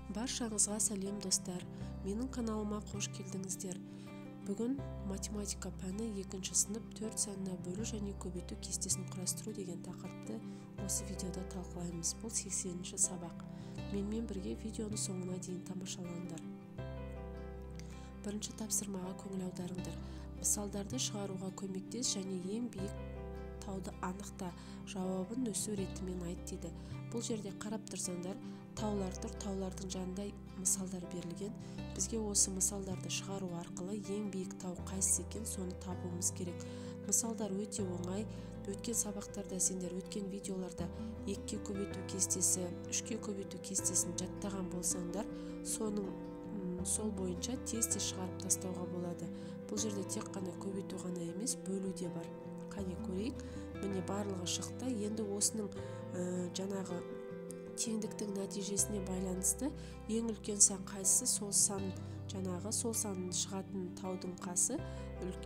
Баршаңызға сәлем достар, менің каналыма қош келдіңіздер. Бүгін математика пәні 2 сынып 4 санына бөлу және көбейту кестесін құрастыру деген тақырыпты осы видеода талқылаймыз. Бұл 80-ші сабақ. Менімен бірге видеоны соңына дейін тамашалаңдар. Бірінші тапсырмаға көңіл аударыңдар. Мысалдарды шығаруға көмектес және ең биік тауды анықта, жауабын өсу ретімен айт дейді. Бұл жерде қарап тұрсаңдар, таулар тұр, таулардың жанында мысалдар берілген. Бізге осы мысалдарды шығару арқылы ең биік тау қайсысы екен соны табуымыз керек. Мысалдар өте оңай. Өткен сабақтарда сендер өткен видеоларда 2-ке көбейту кестесі, 3-ке көбейту кестесін жаттаған болсаңдар, соның сол бойынша тез шығарып тастауға болады. Бұл жерде тек қана көбейту ғана емес, бөлу де бар. Қане көрейік. Міне барлығы шықты. Енді осының жаңағы теңдіктің нәтижесіне байланысты ең үлкен сан қайсысы, сол сан жаңағы сол санның шығатын таудың қасы,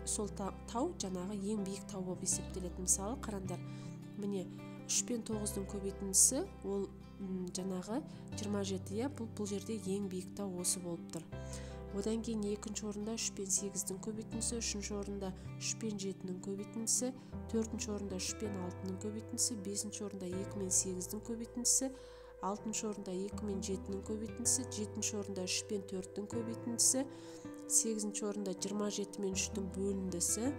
сол тау жаңағы ең биік тау болып есептеледі. Мысалы қараңдар, міне 3 пен 9-дың көбейтіндісі ол жаңағы 27, бұл жерде ең биік тау осы болып тұр. Одан кейін екінші орында 3 пен 8-дің көбейтіндісі, үшінші орында 3 пен 7-дің көбейтіндісі, төртінші орында 3 пен 6-ның көбейтіндісі, бесінші орында 2 мен 8-дің көбейтіндісі, алтыншы орында 2 мен 7-ның көбейтіндісі, жетінші орында 3 пен 4-дің көбейтіндісі, сегізінші орында 27 мен 3-дің бөліндісі,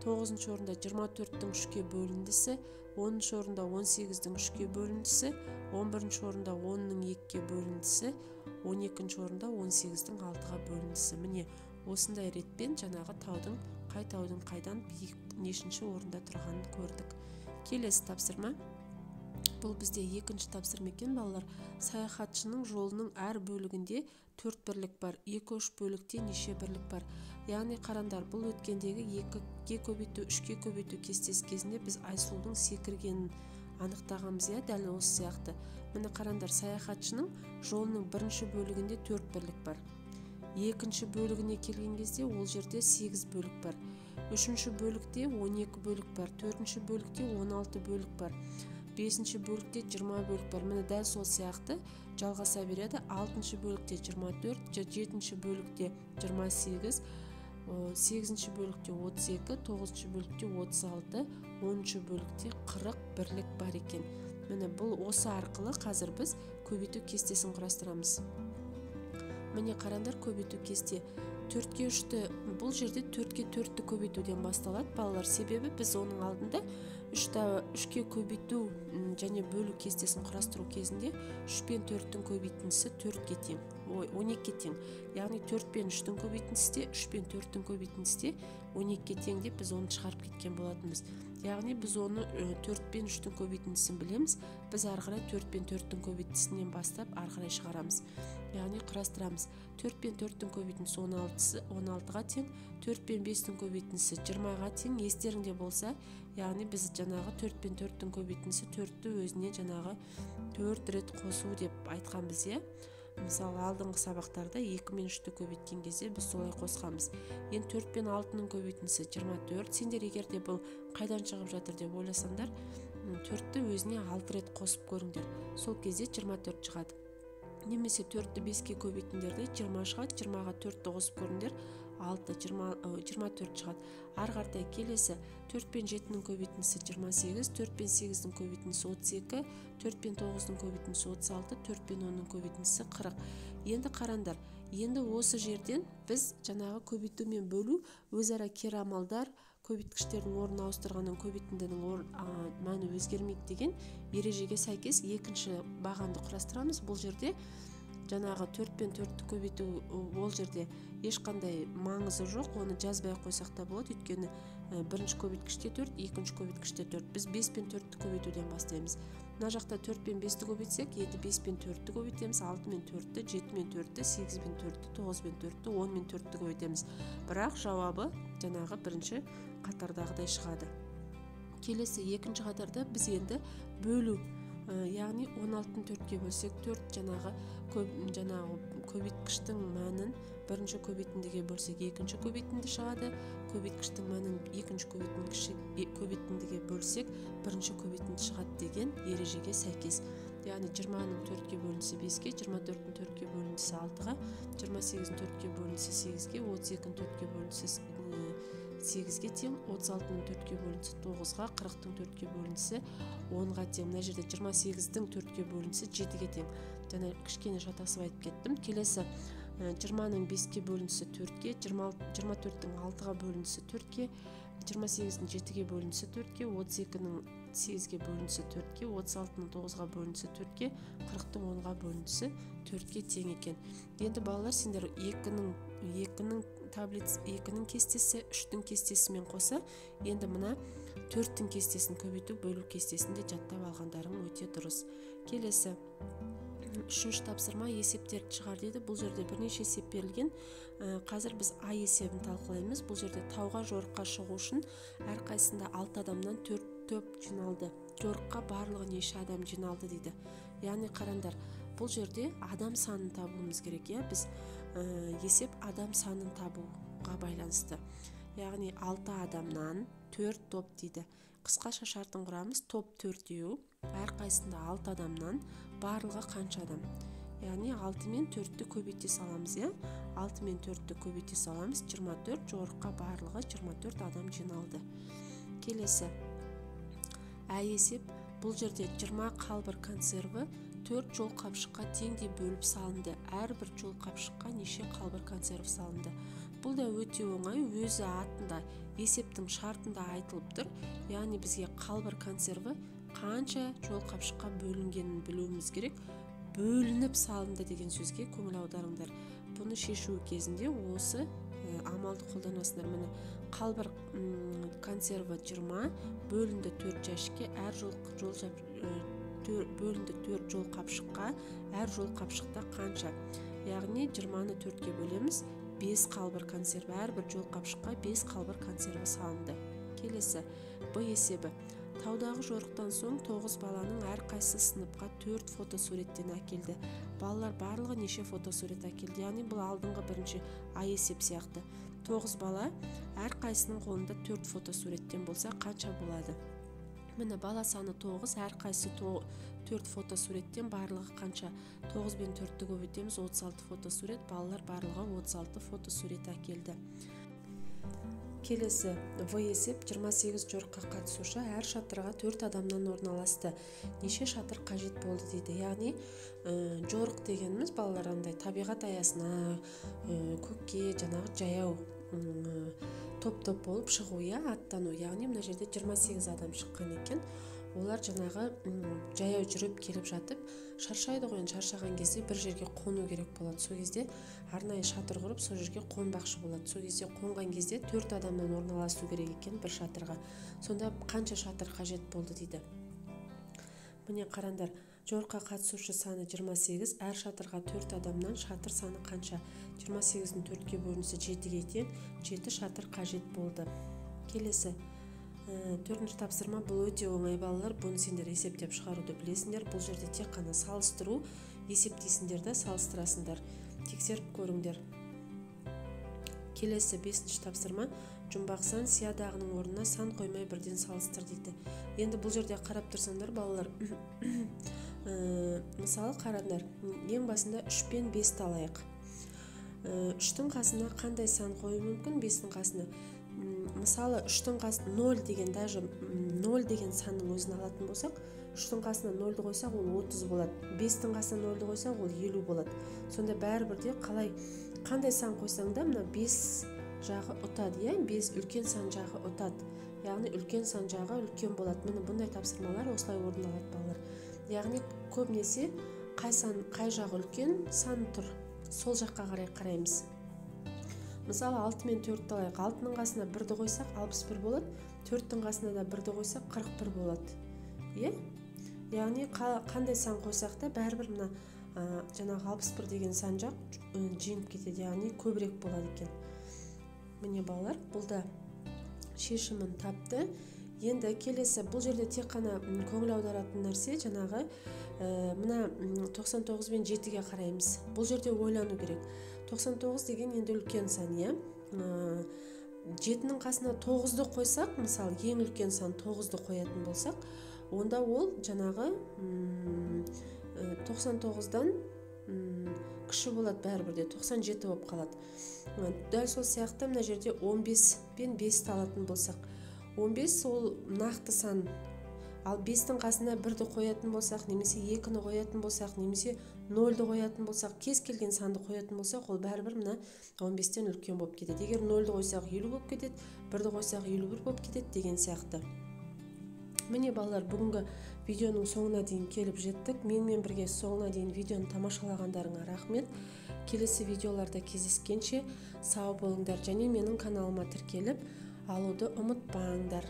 тоғызыншы орында 24-дің 3-ке бөліндісі, 10-шы орында 18-дің 3-ке бөліндісі, 11-ші орында 10-ның 2-ке бөліндісі, 12-ші орында 18-дің 6-ға бөліндісі. Міне осындай ретпен жаңағы таудың қайдан биік нешінші орында тұрғанын көрдік. Келесі тапсырма. Бұл бізде екінші тапсырма екен, балалар. Саяхатшының жолының әр бөлігінде 4 бірлік бар. 2-3 бөлікте неше бірлік бар? Яғни қараңдар, бұл өткендегі 2-ке көбейту, 3-ке көбейту кестесі кезінде біз Айсұлудың секіргенін анықтағанбыз, дәл осы сияқты. Міне қараңдар, саяхатшының жолының бірінші бөлігінде 4 бірлік бар. Екінші бөлігіне келген кезде ол жерде 8 бөлік бар. Үшінші бөлікте 12 бөлік бар. Төртінші бөлікте 16 бөлік бар. Бесінші бөлікте 20 бөлік бар. Міне дәл сол сияқты жалғаса береді. Алтыншы бөлікте 24, жетінші бөлікте 28, сегізінші бөлікте 32, тоғызыншы бөлікте 36, 10-шы бөлікте 40 бірлік бар екен. Міне бұл осы арқылы қазір біз көбейту кестесін құрастырамыз. Міне қараңдар, көбейту кесте 4-ке 3-ті, бұл жерде 4-ке 4-ті көбейтуден басталады, балалар. Себебі біз оның алдында 3-ке көбейту және бөлу кестесін құрастыру кезінде 3 пен 4-тің көбейтіндісі 4-ке тең, 12-ке тең. Яғни 4 пен 3-тің көбейтіндісі де 3 пен 4-тің көбейтіндісі де 12-ке тең деп біз оны шығарып кеткен болатынбыз. Яғни біз оны 4 пен 3-тің көбейтіндісін білеміз. Біз арқырай 4 пен 4-тің көбейтіндісінен бастап арқырай шығарамыз. Яғни құрастырамыз. 4 пен 4-тің көбейтіндісі 16-ға тең, 4 пен 5-тің көбейтіндісі 20-ға тең. Естеріңде болса, яғни біз жаңағы 4 пен 4-тің көбейтіндісі 4-ті өзіне жаңағы 4 рет қосу деп айтқан біз, Мысалы, алдыңғы сабақтарда 2 мен 3-ті көбейткен кезде біз солай қосқанбыз. Енді 4 пен 6-ның көбейтіндісі 24. Сендер егер де бұл қайдан шығып жатыр деп ойласаңдар, 4-ті өзіне 6 рет қосып көріңдер. Сол кезде 24 шығады. Немесе 4-ті 5-ке көбейтіндерде 20 шығады, 20-ға 4-ті қосып көріңдер, 24 шығады. Арғартай келесі 4 пен 7-нің көбейтіндісі 28, 4 пен 8-дің көбейтіндісі 32, 4 пен 9-дың көбейтіндісі 36, 4 пен 10-ның көбейтіндісі 40. Енді қараңдар, енді осы жерден біз жаңағы көбейту мен бөлу өзара кері амалдар, көбейткіштердің орнын ауыстырғаннан көбейтіндінің мәні өзгермейді деген ережеге сәйкес екінші бағанды құрастырамыз. Бұл жерде жаңағы 4 пен 4-ті көбейту ол жерде ешқандай маңызы жоқ, оны жазбай қойсақ та болады, өйткені бірінші көбейткіште 4, екінші көбейткіште 4. Біз 5 пен 4-ті көбейтуден бастаймыз. Мына жақта 4 пен 5-ті көбейтсек, енді 5 пен 4-ті көбейтеміз, 6 мен 4-ті, 7 мен 4-ті, 8 мен 4-ті, 9 мен 4-ті, 10 мен 4-ті көбейтеміз. Бірақ жауабы жаңағы бірінші қатардағыдай шығады. Келесі екінші қатарда біз енді бөлу, яғни 16-ны 4-ке бөлсек 4 жаңағы көбейткіштің мәнін бірінші көбейтіндіге бөлсек екінші көбейтінді шығады. Көбейткіштің мәнін екінші көбейтіндіге бөлсек бірінші көбейтінді шығады деген ережеге сәйкес. яғни 20-ның 4-ке бөлінісі 5-ке, 24-ның 4-ке бөлінісі 6-ға, 28-ның 4-ке бөлінісі 8-ге, 32-ның 4-ке бөлінісі 8-ге тең, 36-ның 4-ке бөлінісі 9-ға, 40-ның 4-ке бөлінісі 10-ға тең. Мына жерде 28-дің 4-ке бөлінісі 7-ге тең. Жаңа кішкене шатасып айтып кеттім. Келесі 20-ның 5-ке бөлінісі 4-ке, 24-дің 6-ға бөлінісі 4-ке, 28-дің 7-ге бөлінісі 4-ке, 32-ның 8-ге бөлінісі 4-ке, 36-ның 9-ға бөлінісі 4-ке, 40-ның 10-ға бөлінісі 4-ке тең екен. Енді балалар, сендер 2-ның кестесі 3-дің кестесімен қоса, енді мына 4-дің кестесін көбейту бөлу кестесінде жаттап алғандарың өте дұрыс. Келесі 3-ші тапсырма есептерді шығар дейді. Бұл жерде бірнеше есеп берілген. Қазір біз А есебін талқылаймыз. Бұл жерде тауға жорыққа шығу үшін әрқайсында 6 адамнан 4 топ жиналды. Жорыққа барлығы неше адам жиналды дейді. Яғни қараңдар, бұл жерде адам санын табуымыз керек. Біз есеп адам санын табуға байланысты. Яғни 6 адамнан 4 топ дейді. Қысқаша шартын құрамыз топ 4-еу, әрқайсында 6 адамнан барлығы қанша адам? Яғни 6 мен 4-ті көбейте саламыз. 6 мен 4-ті көбейте саламыз, 24, жорыққа барлығы 24 адам жиналды. Келесі А есеп, бұл жерде 20 қалбыр консерві 4 жол қапшыққа теңдей бөліп салынды. Әрбір жол қапшыққа неше қалбыр консерв салынды. Бұл да өте оңай, өзі атында есептің шартында айтылып тұр. Яғни бізге қалбыр консерві қанша жол қапшыққа бөлінгенін білуіміз керек. Бөлініп салынды деген сөзге көңіл аударыңдар. Бұны шешу кезінде осы амалды қолданасыңдар. Міне қалбыр консерві 20, бөлінді 4 жәшікке, бөлінді 4 жол қапшыққа, әр жол қапшықта қанша? Яғни 20-ны 4-ке бөлеміз, 5 қалбыр консерві, әрбір жол қапшыққа 5 қалбыр консерві салынды. Келесі Б есебі. Таудағы жорықтан соң 9 баланың әрқайсысы сыныпқа 4 фотосуреттен әкелді. Балалар барлығы неше фотосурет әкелді? Яғни бұл алдыңғы бірінші А есеп сияқты. 9 бала әрқайсының қолында 4 фотосуреттен болса қанша болады? Міне бала саны 9, әрқайсы 4 фотосуреттен барлығы қанша? 9 бен 4-ті көбейтеміз, 36 фотосурет. Балалар барлығы 36 фотосурет әкелді. Келесі В есеп. 28 жорыққа қатысушы әр шатырға 4 адамнан орналасты. Неше шатыр қажет болды дейді. Яғни жорық дегеніміз балалар андай табиғат аясына, көкке, жаңағы жаяу топ-топ болып шығу, аттану. Яғни мына жерде 28 адам шыққан екен. Олар жаңағы жаяу жүріп келіп жатып, шаршайды ғой, шаршаған кезде бір жерге қону керек болады. Сол кезде арнайы шатыр құрып, сол жерге қонбақшы болады. Сол кезде қонған кезде 4 адамнан орналасу керек екен бір шатырға. Сонда қанша шатыр қажет болды дейді. Міне қараңдар, жорыққа қатысушы саны 28, әр шатырға 4 адамнан шатыр саны қанша? 28-дің 4-ке бөлінісі 7-ге тең, 7 шатыр қажет болды. Келесі 4-ші тапсырма. Бұл өте оңай балалар, бұны сендер есептеп шығаруды білесіңдер. Бұл жерде тек қана салыстыру, есептейсіңдер де салыстырасыңдар. Тексеріп көріңдер. Келесі 5-ші тапсырма. Жұмбақ сан сиядағының орнына сан қоймай бірден салыстыр дейді. Енді бұл жерде қарап тұрсаңдар балалар, мысалы қараңдар, ең басында 3 пен 5 алайық. 3-тің қасына қандай сан қою мүмкін? 5-тің қасына. Мысалы 3-тің қасына 0 деген, даже 0 деген санның өзін алатын болсақ, 3-тің қасына 0-ды қойсақ, ол 30 болады. 5-тің қасына 0-ды қойсақ, ол 50 болады. Сонда бәрібірде қандай сан қойсаң да, мына 5 жағы ұтады, 5 үлкен сан жағы ұтады. Яғни үлкен сан жағы үлкен болады. Міне бұндай тапсырмалар осылай орындалады балалар. Яғни көбінесе қай жағы үлкен сан тұр, сол жаққа қараймыз. Мысалы 6 мен 4-ті алайық. 6-ның қасына 1-ді қойсақ 61 болады, 4-тің қасына да 1-ді қойсақ 41 болады. Яғни қандай сан қойсақ та бәрібір мына жаңағы 61 деген сан жақ жеңіп кетеді, яғни көбірек болады екен. Міне балалар, бұл да шешімін тапты. Енді келесі, бұл жерде тек қана көңіл аударатын нәрсе жаңағы мына 99 мен 7-ге қараймыз. Бұл жерде ойлану керек. 99 деген енді үлкен сан, 7-нің қасына 9-ды қойсақ, мысалы ең үлкен сан 9-ды қоятын болсақ, онда ол жаңағы 99-дан кіші болады, бәрібір 97 болып қалады. Дәл сол сияқты мына жерде 15 пен 5-ті алатын болсақ, 15 ол нақты сан, ал 5-тің қасына 1-ді қоятын болсақ, немесе 2-ні қоятын болсақ, немесе 0-ді қоятын болсақ, кез келген санды қоятын болсақ, ол бәрібір мына 15-тен үлкен болып кетеді. Егер 0-ді қойсақ 50 болып кетеді, 1-ді қойсақ 51 болып кетеді деген сияқты. Міне балалар, бүгінгі видеоның соңына дейін келіп жеттік. Менімен бірге соңына дейін видеоны тамашалағандарыңа рахмет. Келесі видеоларда кездескенше сау болыңдар және менің каналыма тіркеліп алуды ұмытпаңдар.